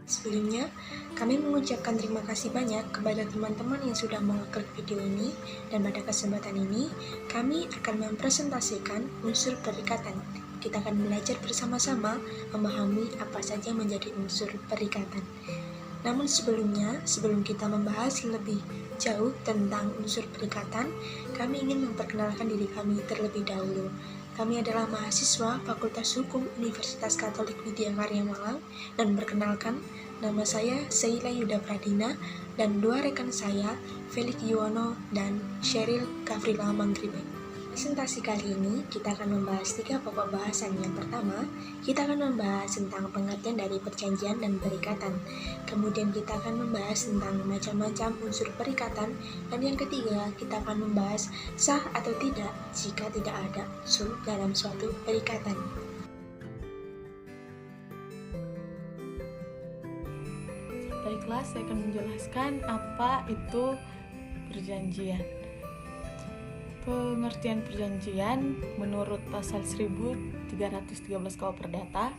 Sebelumnya, kami mengucapkan terima kasih banyak kepada teman-teman yang sudah mengeklik video ini, dan pada kesempatan ini, kami akan mempresentasikan unsur perikatan. Kita akan belajar bersama-sama memahami apa saja menjadi unsur perikatan. Namun sebelum kita membahas lebih jauh tentang unsur perikatan, kami ingin memperkenalkan diri kami terlebih dahulu. Kami adalah mahasiswa Fakultas Hukum Universitas Katolik Widya Karya Malang, dan perkenalkan, nama saya Seila Yuda Pradina, dan dua rekan saya, Felix Yuwono dan Sheryl Gavrila Mangribe. Presentasi kali ini kita akan membahas 3 pokok bahasan. Yang pertama, kita akan membahas tentang pengertian dari perjanjian dan perikatan. Kemudian kita akan membahas tentang macam-macam unsur perikatan. Dan yang ketiga, kita akan membahas sah atau tidak jika tidak ada unsur dalam suatu perikatan. Baiklah, saya akan menjelaskan apa itu perjanjian. Pengertian perjanjian menurut pasal 1313 KUH Perdata,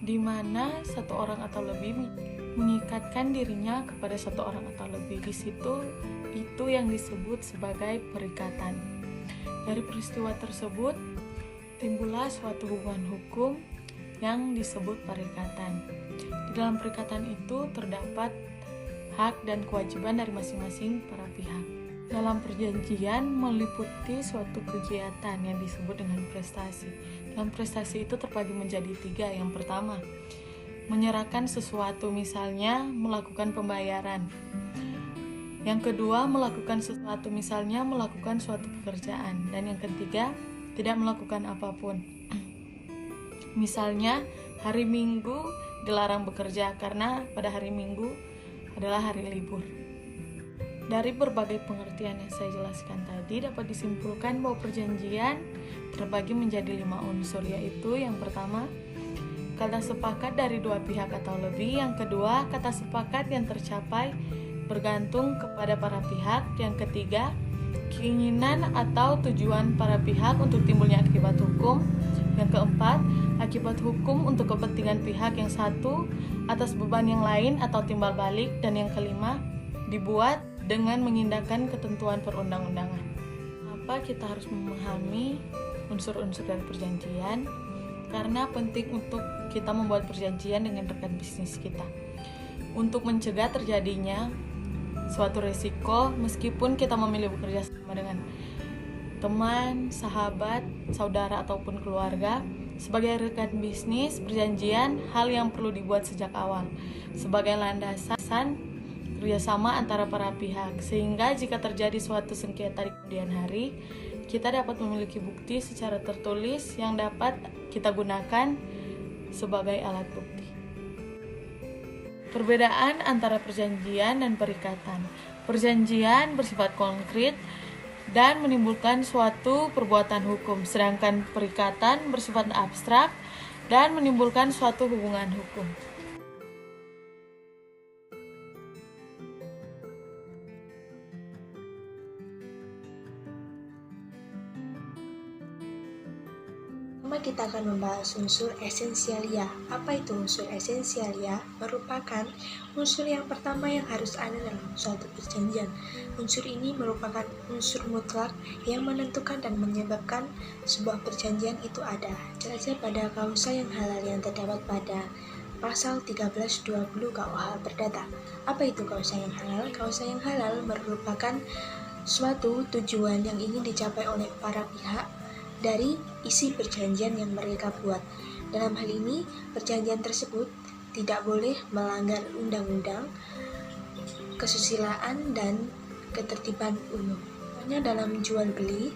di mana satu orang atau lebih mengikatkan dirinya kepada satu orang atau lebih. Di situ itu yang disebut sebagai perikatan. Dari peristiwa tersebut timbullah suatu hubungan hukum yang disebut perikatan. Di dalam perikatan itu terdapat hak dan kewajiban dari masing-masing para pihak. Dalam perjanjian meliputi suatu kegiatan yang disebut dengan prestasi. Dalam prestasi itu terbagi menjadi 3. Yang pertama, menyerahkan sesuatu, misalnya melakukan pembayaran. Yang kedua, melakukan sesuatu, misalnya melakukan suatu pekerjaan. Dan yang ketiga, tidak melakukan apapun. Misalnya, hari Minggu dilarang bekerja karena pada hari Minggu adalah hari libur. Dari berbagai pengertian yang saya jelaskan tadi, dapat disimpulkan bahwa perjanjian terbagi menjadi 5 unsur, yaitu yang pertama, kata sepakat dari 2 pihak atau lebih. Yang kedua, kata sepakat yang tercapai bergantung kepada para pihak. Yang ketiga, keinginan atau tujuan para pihak untuk timbulnya akibat hukum. Yang keempat, akibat hukum untuk kepentingan pihak yang satu atas beban yang lain atau timbal balik. Dan yang kelima, dibuat dengan mengindahkan ketentuan perundang-undangan. Kenapa kita harus memahami unsur-unsur dari perjanjian? Karena penting untuk kita membuat perjanjian dengan rekan bisnis kita, untuk mencegah terjadinya suatu resiko meskipun kita memilih bekerja sama dengan teman, sahabat, saudara, ataupun keluarga. Sebagai rekan bisnis, perjanjian hal yang perlu dibuat sejak awal sebagai landasan kerjasama antara para pihak, sehingga jika terjadi suatu sengketa di kemudian hari, kita dapat memiliki bukti secara tertulis yang dapat kita gunakan sebagai alat bukti. Perbedaan antara perjanjian dan perikatan. Perjanjian bersifat konkret dan menimbulkan suatu perbuatan hukum, sedangkan perikatan bersifat abstrak dan menimbulkan suatu hubungan hukum. Pertama, kita akan membahas unsur esensialia. Apa itu unsur esensialia? Merupakan unsur yang pertama yang harus ada dalam suatu perjanjian. Unsur ini merupakan unsur mutlak yang menentukan dan menyebabkan sebuah perjanjian itu ada. Jelasnya pada kausa yang halal yang terdapat pada pasal 1320 KUH Perdata. Apa itu kausa yang halal? Kausa yang halal merupakan suatu tujuan yang ingin dicapai oleh para pihak dari isi perjanjian yang mereka buat. Dalam hal ini, perjanjian tersebut tidak boleh melanggar undang-undang, kesusilaan, dan ketertiban umum. Hanya dalam jual beli,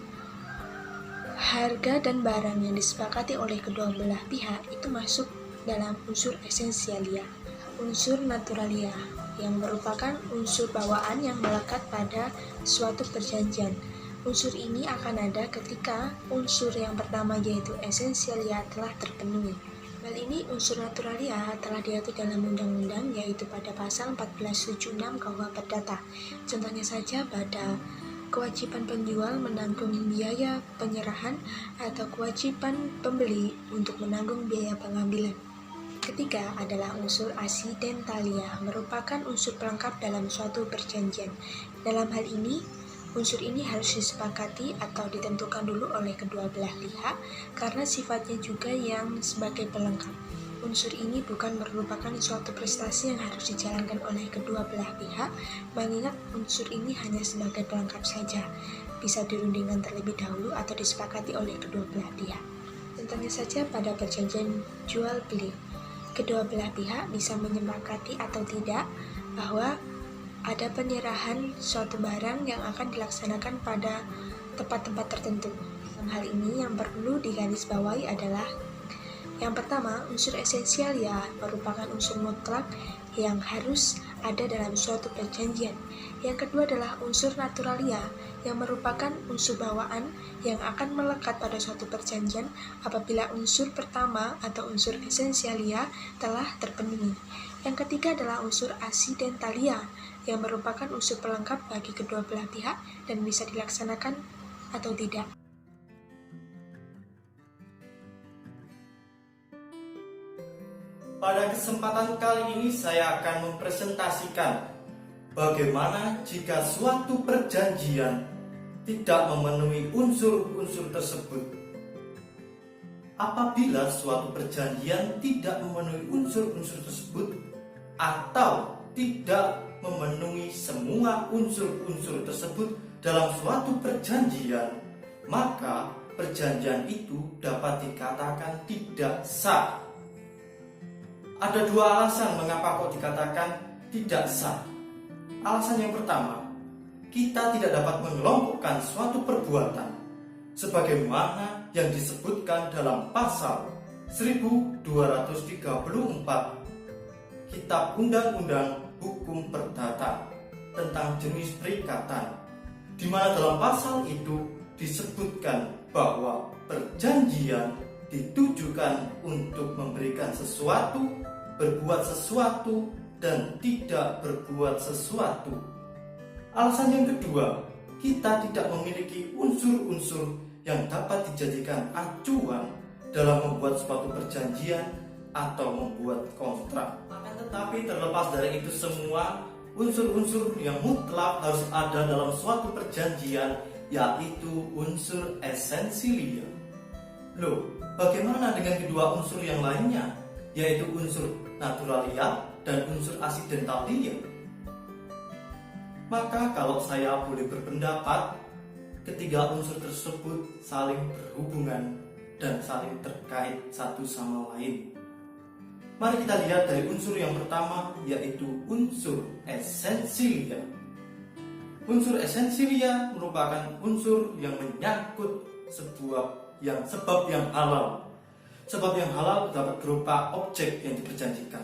harga dan barang yang disepakati oleh kedua belah pihak itu masuk dalam unsur esensialia. Unsur naturalia, yang merupakan unsur bawaan yang melekat pada suatu perjanjian. Unsur ini akan ada ketika unsur yang pertama, yaitu esensialia, telah terpenuhi. Hal ini unsur naturalia telah diatur dalam undang-undang, yaitu pada pasal 1476 KUH Perdata. Contohnya saja pada kewajiban penjual menanggung biaya penyerahan atau kewajiban pembeli untuk menanggung biaya pengambilan. Ketiga adalah unsur aksidentalia, merupakan unsur pelengkap dalam suatu perjanjian. Dalam hal ini, unsur ini harus disepakati atau ditentukan dulu oleh kedua belah pihak karena sifatnya juga yang sebagai pelengkap. Unsur ini bukan merupakan suatu prestasi yang harus dijalankan oleh kedua belah pihak, mengingat unsur ini hanya sebagai pelengkap saja, bisa dirundingkan terlebih dahulu atau disepakati oleh kedua belah pihak. Contohnya saja pada perjanjian jual beli, kedua belah pihak bisa menyepakati atau tidak bahwa ada penyerahan suatu barang yang akan dilaksanakan pada tempat-tempat tertentu. Dalam hal ini yang perlu digarisbawahi adalah yang pertama, unsur esensialia merupakan unsur mutlak yang harus ada dalam suatu perjanjian. Yang kedua adalah unsur naturalia yang merupakan unsur bawaan yang akan melekat pada suatu perjanjian apabila unsur pertama atau unsur esensialia telah terpenuhi. Yang ketiga adalah unsur aksidentalia yang merupakan unsur pelengkap bagi kedua belah pihak dan bisa dilaksanakan atau tidak. Pada kesempatan kali ini saya akan mempresentasikan bagaimana jika suatu perjanjian tidak memenuhi unsur-unsur tersebut. Apabila suatu perjanjian tidak memenuhi unsur-unsur tersebut atau tidak memenuhi semua unsur-unsur tersebut dalam suatu perjanjian, maka perjanjian itu dapat dikatakan tidak sah. Ada dua alasan mengapa kok dikatakan tidak sah. Alasan yang pertama, kita tidak dapat mengelompokkan suatu perbuatan sebagaimana yang disebutkan dalam pasal 1234 Kitab Undang-Undang Hukum Perdata tentang jenis perikatan, di mana dalam pasal itu disebutkan bahwa perjanjian ditujukan untuk memberikan sesuatu, berbuat sesuatu, dan tidak berbuat sesuatu. Alasan yang kedua, kita tidak memiliki unsur-unsur yang dapat dijadikan acuan dalam membuat suatu perjanjian atau membuat kontrak. Akan tetapi terlepas dari itu semua, unsur-unsur yang mutlak harus ada dalam suatu perjanjian, yaitu unsur esensialia. Loh, bagaimana dengan kedua unsur yang lainnya, yaitu unsur naturalia dan unsur aksidentalia? Maka kalau saya boleh berpendapat, ketiga unsur tersebut saling berhubungan dan saling terkait satu sama lain. Mari kita lihat dari unsur yang pertama, yaitu unsur esensialia. Unsur esensialia merupakan unsur yang menyangkut sebab yang halal. Sebab yang halal dapat berupa objek yang diperjanjikan.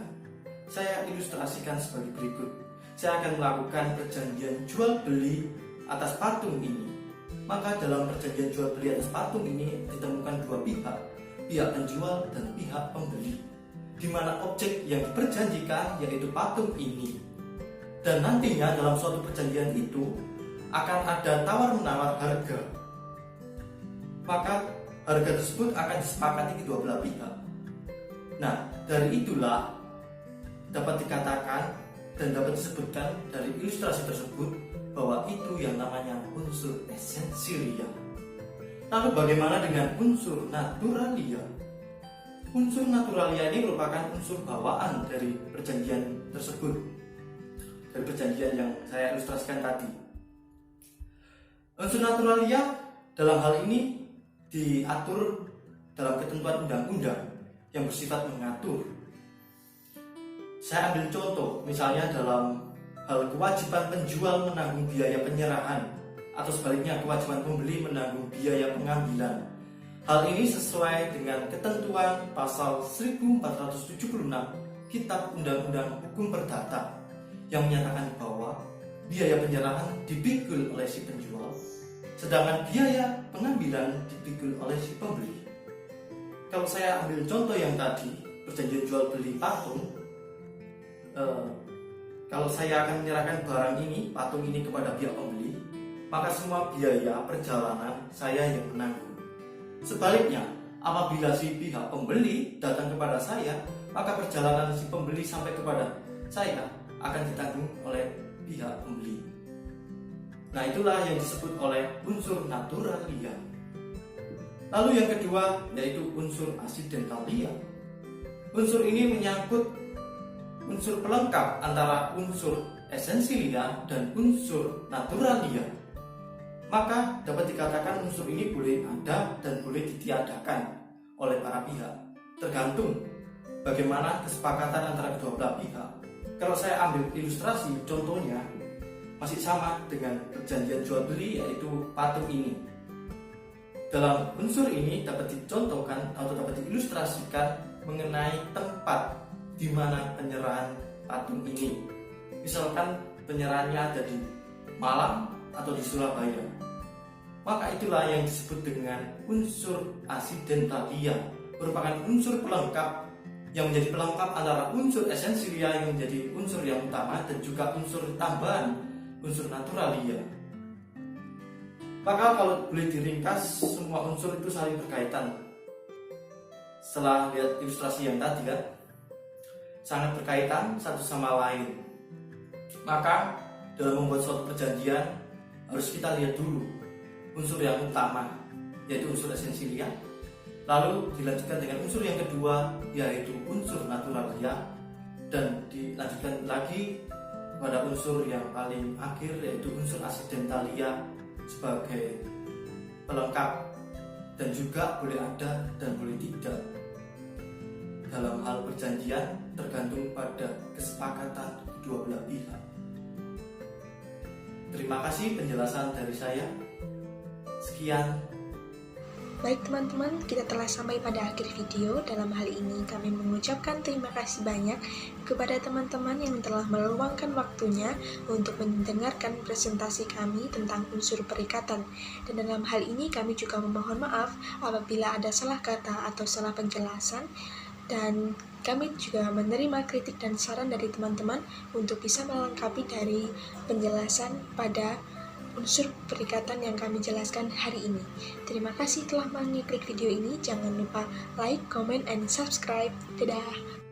Saya ilustrasikan sebagai berikut. Saya akan melakukan perjanjian jual beli atas patung ini. Maka dalam perjanjian jual beli atas patung ini ditemukan dua pihak, pihak penjual dan pihak pembeli, di mana objek yang diperjanjikan yaitu patung ini. Dan nantinya dalam suatu perjanjian itu akan ada tawar-menawar harga. Maka harga tersebut akan disepakati kedua belah pihak. Nah, dari itulah dapat dikatakan dan dapat disebutkan dari ilustrasi tersebut bahwa itu yang namanya unsur esensialia. Lalu bagaimana dengan unsur naturalia? Unsur naturalia ini merupakan unsur bawaan dari perjanjian tersebut, dari perjanjian yang saya ilustrasikan tadi. Unsur naturalia dalam hal ini diatur dalam ketentuan undang-undang yang bersifat mengatur. Saya ambil contoh, misalnya dalam hal kewajiban penjual menanggung biaya penyerahan atau sebaliknya kewajiban pembeli menanggung biaya pengambilan. Hal ini sesuai dengan ketentuan pasal 1476 Kitab Undang-Undang Hukum Perdata yang menyatakan bahwa biaya penyerahan dipikul oleh si penjual, sedangkan biaya pengambilan dipikul oleh si pembeli. Kalau saya ambil contoh yang tadi, perjanjian jual beli patung, kalau saya akan menyerahkan barang ini, patung ini kepada pihak pembeli, maka semua biaya perjalanan saya yang menanggung. Sebaliknya, apabila si pihak pembeli datang kepada saya, maka perjalanan si pembeli sampai kepada saya akan ditanggung oleh pihak pembeli. Nah, itulah yang disebut oleh unsur naturalia. Lalu yang kedua yaitu unsur aksidentalia. Unsur ini menyangkut unsur pelengkap antara unsur esensilia dan unsur naturalia. Maka dapat dikatakan unsur ini boleh ada dan boleh ditiadakan oleh para pihak, tergantung bagaimana kesepakatan antara kedua belah pihak. Kalau saya ambil ilustrasi, contohnya masih sama dengan perjanjian jual beli, yaitu patung ini. Dalam unsur ini dapat dicontohkan atau dapat diilustrasikan mengenai tempat di mana penyerahan patung ini. Misalkan penyerahannya ada di Malang atau di Surabaya. Maka itulah yang disebut dengan unsur aksidentalia, merupakan unsur pelengkap yang menjadi pelengkap antara unsur esensilia yang menjadi unsur yang utama dan juga unsur tambahan, unsur naturalia. Maka kalau boleh diringkas, semua unsur itu saling berkaitan. Setelah lihat ilustrasi yang tadi kan, sangat berkaitan satu sama lain. Maka dalam membuat suatu perjanjian harus kita lihat dulu unsur yang utama, yaitu unsur esensilia. Lalu dilanjutkan dengan unsur yang kedua, yaitu unsur naturalia, dan dilanjutkan lagi pada unsur yang paling akhir, yaitu unsur aksidentalia sebagai pelengkap, dan juga boleh ada dan boleh tidak. Dalam hal perjanjian tergantung pada kesepakatan kedua belah pihak. Terima kasih penjelasan dari saya. Sekian. Baik teman-teman, kita telah sampai pada akhir video. Dalam hal ini kami mengucapkan terima kasih banyak kepada teman-teman yang telah meluangkan waktunya untuk mendengarkan presentasi kami tentang unsur perikatan. Dan dalam hal ini kami juga memohon maaf apabila ada salah kata atau salah penjelasan. Dan kami juga menerima kritik dan saran dari teman-teman untuk bisa melengkapi dari penjelasan pada unsur perikatan yang kami jelaskan hari ini. Terima kasih telah mengklik video ini. Jangan lupa like, comment, and subscribe. Dadah!